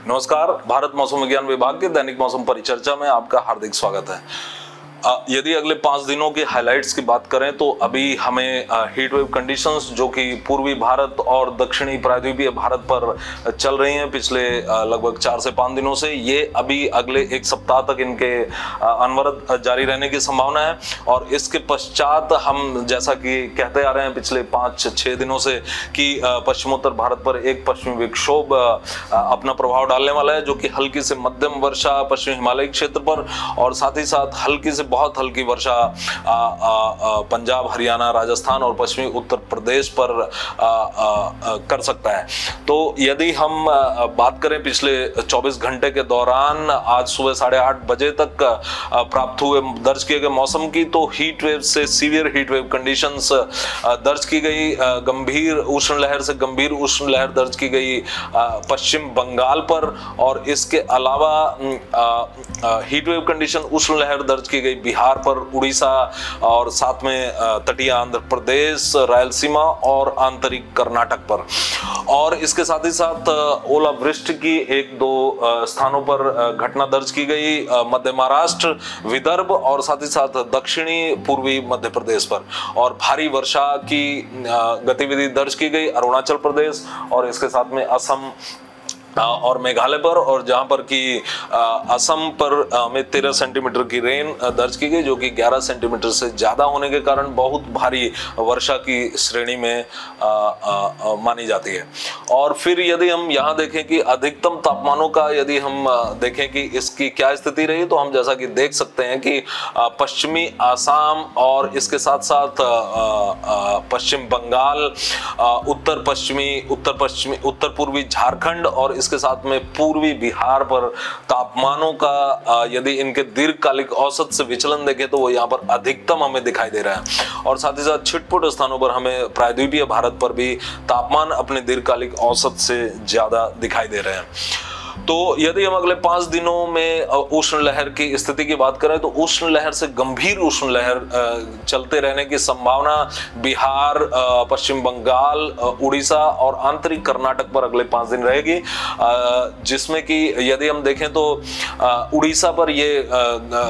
नमस्कार, भारत मौसम विज्ञान विभाग के दैनिक मौसम परिचर्चा में आपका हार्दिक स्वागत है। यदि अगले 5 दिनों के हाइलाइट्स की बात करें तो अभी हमें हीट वेव कंडीशंस जो कि पूर्वी भारत और दक्षिणी प्रायद्वीपीय भारत पर चल रही हैं पिछले लगभग 4 से 5 दिनों से, ये अभी अगले एक सप्ताह तक इनके अनवरत जारी रहने की संभावना है। और इसके पश्चात हम जैसा कि कहते आ रहे हैं पिछले 5-6 दिनों से कि पश्चिमोत्तर भारत पर एक पश्चिमी विक्षोभ अपना प्रभाव डालने वाला है, जो कि हल्की से मध्यम वर्षा पश्चिमी हिमालय क्षेत्र पर और साथ ही साथ हल्की से बहुत हल्की वर्षा पंजाब, हरियाणा, राजस्थान और पश्चिमी उत्तर प्रदेश पर कर सकता है। तो यदि हम बात करें पिछले 24 घंटे के दौरान आज सुबह 8:30 बजे तक प्राप्त हुए दर्ज किए गए मौसम की, तो हीट वेव से सीवियर हीट वेव कंडीशंस दर्ज की गई। गंभीर उष्ण लहर से गंभीर उष्ण लहर दर्ज की गई पश्चिम बंगाल पर, और इसके अलावा हीट वेव कंडीशन उष्ण लहर दर्ज की गई बिहार पर, उड़ीसा और साथ में तटीय आंध्र प्रदेश, रायलसीमा और आंतरिक कर्नाटक पर। और इसके साथ ही साथ ओलावृष्टि की 1-2 स्थानों पर घटना दर्ज की गई मध्य महाराष्ट्र, विदर्भ और साथ ही साथ दक्षिणी पूर्वी मध्य प्रदेश पर। और भारी वर्षा की गतिविधि दर्ज की गई अरुणाचल प्रदेश और इसके साथ में असम और मेघालय पर, और जहां पर कि असम पर में 13 सेंटीमीटर की रेन दर्ज की गई, जो कि 11 सेंटीमीटर से ज्यादा होने के कारण बहुत भारी वर्षा की श्रेणी में मानी जाती है। और फिर यदि हम यहां देखें कि अधिकतम तापमानों का यदि हम देखें कि इसकी क्या स्थिति रही, तो हम जैसा कि देख सकते हैं कि पश्चिमी आसाम और इसके साथ साथ पश्चिम बंगाल, उत्तर पूर्वी झारखंड और इसके साथ में पूर्वी बिहार पर तापमानों का यदि इनके दीर्घकालिक औसत से विचलन देखें तो वो यहाँ पर अधिकतम हमें दिखाई दे रहा है। और साथ ही साथ छिटपुट स्थानों पर हमें प्रायद्वीपीय भारत पर भी तापमान अपने दीर्घकालिक औसत से ज्यादा दिखाई दे रहे हैं। तो यदि हम अगले 5 दिनों में उष्ण लहर की स्थिति की बात करें तो उष्ण लहर से गंभीर उष्ण लहर चलते रहने की संभावना बिहार, पश्चिम बंगाल, उड़ीसा और आंतरिक कर्नाटक पर अगले 5 दिन रहेगी, जिसमें कि यदि हम देखें तो उड़ीसा पर ये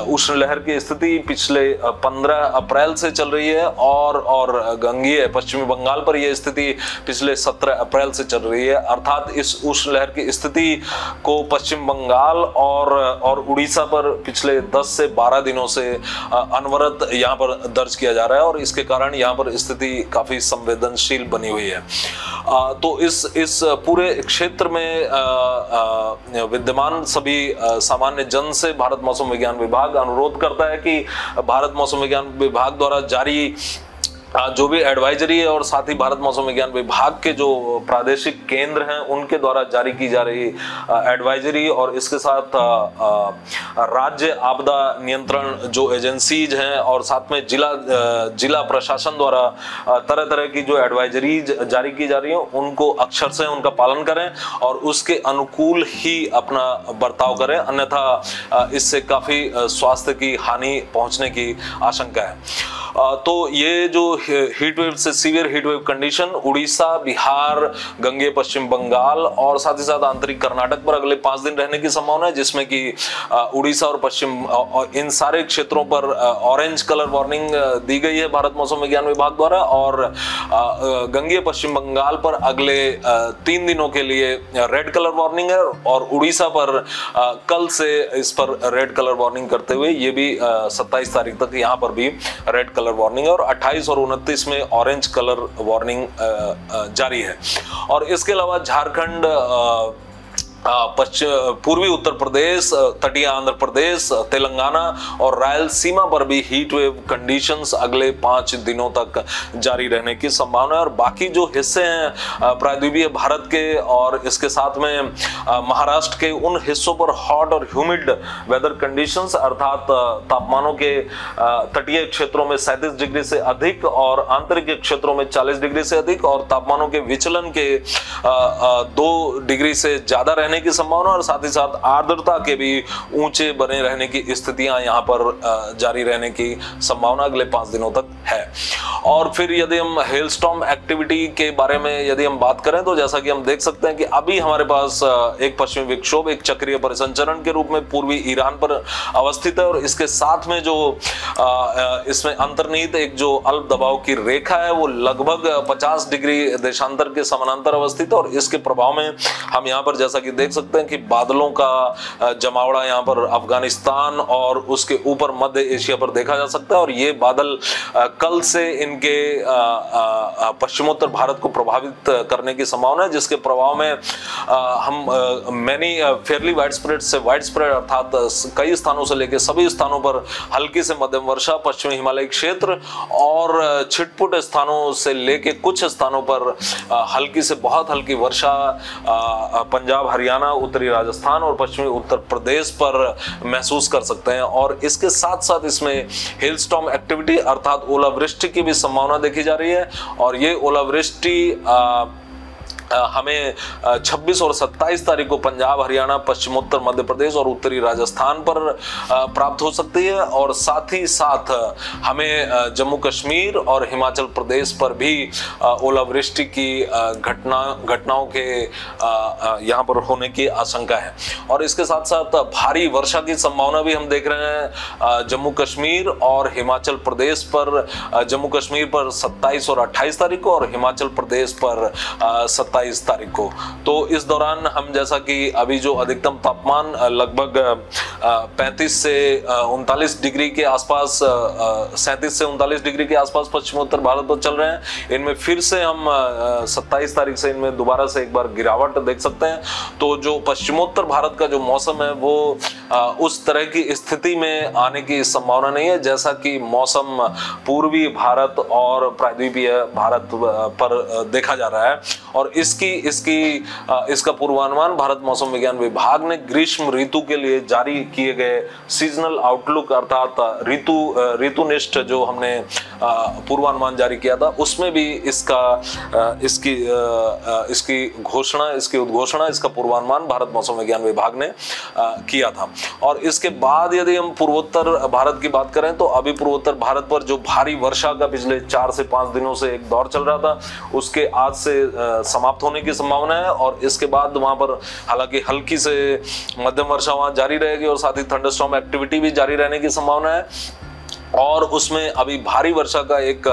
उष्ण लहर की स्थिति पिछले 15 अप्रैल से चल रही है और गंगीय पश्चिमी बंगाल पर यह स्थिति पिछले 17 अप्रैल से चल रही है। अर्थात इस उष्ण लहर की स्थिति को पश्चिम बंगाल और उड़ीसा पर पिछले 10 से 12 दिनों से अनवरत यहाँ पर दर्ज किया जा रहा है, और इसके कारण यहाँ पर स्थिति काफी संवेदनशील बनी हुई है। तो इस पूरे क्षेत्र में विद्यमान सभी सामान्य जन से भारत मौसम विज्ञान विभाग अनुरोध करता है कि भारत मौसम विज्ञान विभाग द्वारा जारी जो भी एडवाइजरी है और साथ ही भारत मौसम विज्ञान विभाग के जो प्रादेशिक केंद्र हैं उनके द्वारा जारी की जा रही एडवाइजरी और इसके साथ राज्य आपदा नियंत्रण जो एजेंसीज हैं और साथ में जिला प्रशासन द्वारा तरह तरह की जो एडवाइजरीज जारी की जा रही है उनको अक्षर से उनका पालन करें और उसके अनुकूल ही अपना बर्ताव करें, अन्यथा इससे काफी स्वास्थ्य की हानि पहुंचने की आशंका है। तो ये जो हीट वेव से severe heat wave condition Orissa, Bihar, गंगेय पश्चिम बंगाल और साथ ही साथ आंतरिक कर्नाटक पर अगले 5 दिन रहने की संभावना है, जिसमें कि उड़ीसा और पश्चिम इन सारे क्षेत्रों पर ऑरेंज कलर वार्निंग दी गई है भारत मौसम विज्ञान विभाग द्वारा, और गंगेय पश्चिम बंगाल पर अगले 3 दिनों के लिए रेड कलर वार्निंग है, और उड़ीसा पर कल से इस पर रेड कलर वार्निंग करते हुए ये भी 27 तारीख तक यहाँ पर भी रेड कलर वार्निंग है, और 28 और 29 में ऑरेंज कलर वार्निंग जारी है। और इसके अलावा झारखंड, पूर्वी उत्तर प्रदेश, तटीय आंध्र प्रदेश, तेलंगाना और रायलसीमा पर भी हीट वेव कंडीशंस अगले 5 दिनों तक जारी रहने की संभावना है। और बाकी जो हिस्से हैं प्रायद्वीपीय भारत के और इसके साथ में महाराष्ट्र के उन हिस्सों पर हॉट और ह्यूमिड वेदर कंडीशंस अर्थात तापमानों के तटीय क्षेत्रों में 37 डिग्री से अधिक और आंतरिक क्षेत्रों में 40 डिग्री से अधिक और तापमानों के विचलन के 2 डिग्री से ज्यादा रहने की संभावना और साथ ही साथ आर्द्रता के भी ऊंचे बने रहने की स्थितियां यहां पर जारी रहने की संभावना अगले 5 दिनों तक है। और फिर यदि हम हेलस्टॉर्म एक्टिविटी के बारे में यदि हम बात करें तो जैसा कि हम देख सकते हैं कि अभी हमारे पास एक पश्चिमी विक्षोभ एक चक्रीय परिसंचरण के रूप में पूर्वी ईरान पर अवस्थित है, और इसके साथ में जो इसमें अंतर्निहित एक जो अल्प दबाव की रेखा है वो लगभग 50 डिग्री देशांतर के समानांतर अवस्थित है, और इसके प्रभाव में हम यहाँ पर जैसा कि देख सकते हैं कि बादलों का जमावड़ा यहाँ पर अफगानिस्तान और उसके ऊपर मध्य एशिया पर देखा जा सकता है। और ये बादल कल से इनके पश्चिमोत्तर भारत को प्रभावित करने की संभावना है, जिसके प्रभाव में हम मैनी फेयरली वाइडस्प्रेड से वाइडस्प्रेड अर्थात कई स्थानों से लेकर सभी स्थानों पर हल्की से मध्यम वर्षा, पश्चिमी हिमालयी क्षेत्र और छिटपुट स्थानों से लेकर कुछ स्थानों पर हल्की से बहुत हल्की वर्षा पंजाब, हरियाणा, उत्तरी राजस्थान और पश्चिमी उत्तर प्रदेश पर महसूस कर सकते हैं। और इसके साथ साथ इसमें हेलस्टॉर्म एक्टिविटी अर्थात ओलावृष्टि की भी संभावना देखी जा रही है, और ये ओलावृष्टि हमें 26 और 27 तारीख को पंजाब, हरियाणा, पश्चिमोत्तर मध्य प्रदेश और उत्तरी राजस्थान पर प्राप्त हो सकती है, और साथ ही साथ हमें जम्मू कश्मीर और हिमाचल प्रदेश पर भी ओलावृष्टि की घटनाओं के यहाँ पर होने की आशंका है। और इसके साथ साथ भारी वर्षा की संभावना भी हम देख रहे हैं जम्मू कश्मीर और हिमाचल प्रदेश पर, जम्मू कश्मीर पर 27 और 28 तारीख को और हिमाचल प्रदेश पर 27 तारीख को। तो इस दौरान हम जैसा कि अभी जो अधिकतम तापमान लगभग 35 से 39 डिग्री के आसपास, 37 से 39 डिग्री के आसपास पश्चिमोत्तर भारत पर चल रहे हैं, इनमें फिर से हम 27 तारीख से इनमें दोबारा से एक बार गिरावट देख सकते हैं। तो जो पश्चिमोत्तर भारत का जो मौसम है वो उस तरह की स्थिति में आने की संभावना नहीं है जैसा कि मौसम पूर्वी भारत और प्रायद्वीपीय भारत पर देखा जा रहा है। और इसका पूर्वानुमान भारत मौसम विज्ञान विभाग ने ग्रीष्म ऋतु के लिए जारी किए गए सीजनल आउटलुक अर्थात ऋतुनिष्ठ जो हमने पूर्वानुमान जारी किया था उसमें भी इसकी उद्घोषणा, इसका पूर्वानुमान भारत मौसम विज्ञान विभाग ने किया था। और इसके बाद यदि हम पूर्वोत्तर भारत की बात करें तो अभी पूर्वोत्तर भारत पर जो भारी वर्षा का पिछले 4 से 5 दिनों से एक दौर चल रहा था उसके आज से समाप्त होने की संभावना है, और इसके बाद वहां पर हालांकि हल्की से मध्यम वर्षा वहां जारी रहेगी और साथ ही थंडरस्टॉर्म एक्टिविटी भी जारी रहने की संभावना है। और उसमें अभी भारी वर्षा का एक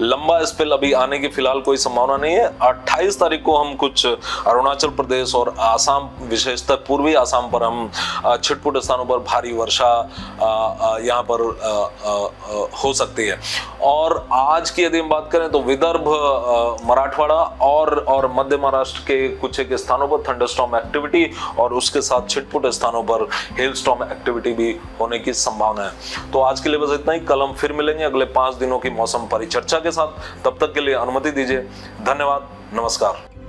लंबा स्पेल अभी आने की फिलहाल कोई संभावना नहीं है। 28 तारीख को हम कुछ अरुणाचल प्रदेश और आसाम, विशेषतः पूर्वी आसाम पर हम छिटपुट स्थानों पर भारी वर्षा यहाँ पर हो सकती है। और आज की यदि हम बात करें तो विदर्भ, मराठवाड़ा और मध्य महाराष्ट्र के कुछ एक स्थानों पर थंडरस्टॉर्म एक्टिविटी और उसके साथ छिटपुट स्थानों पर हेलस्टॉर्म एक्टिविटी भी होने की संभावना है। तो आज के लिए बस इतना ही। कल हम फिर मिलेंगे अगले 5 दिनों की मौसम परिचर्चा के साथ। तब तक के लिए अनुमति दीजिए। धन्यवाद, नमस्कार।